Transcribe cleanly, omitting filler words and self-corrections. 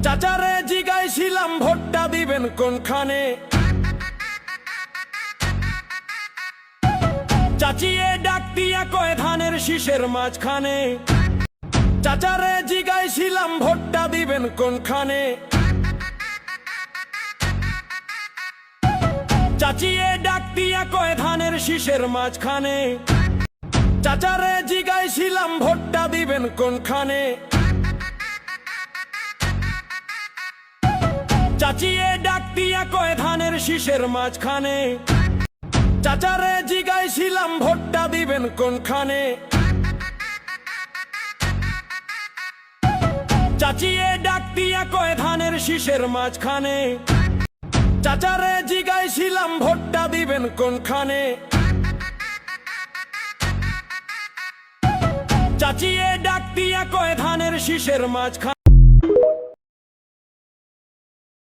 চাচারে জিগাইছিলাম ভোটটা দিবেন কোনখানে, চাচিয়ে ডাক দিয়া কয় ধানের শীষের মাঝখানে। চাচারে জিগাইছিলাম ভোটটা দিবেন কোনখানে, চাচিয়ে ডাক দিয়া কয় ধানের শীষের মাঝখানে। চাচারে জিগাইছিলাম ভোটটা দিবেন কোনখানে, চাচিয়ে ডাক দিয়া কয় ধানের শীষের মাঝখানে। চাচারে জিগাইছিলাম ভোটটা দিবেন কোনখানে, চাচিয়ে ডাক দিয়া কয় ধানের শীষের মাঝখানে। চাচারে জিগাইছিলাম ভোটটা দিবেন কোনখানে, চাচিয়ে ডাক দিয়া কয় ধানের শীষের মাঝখানে।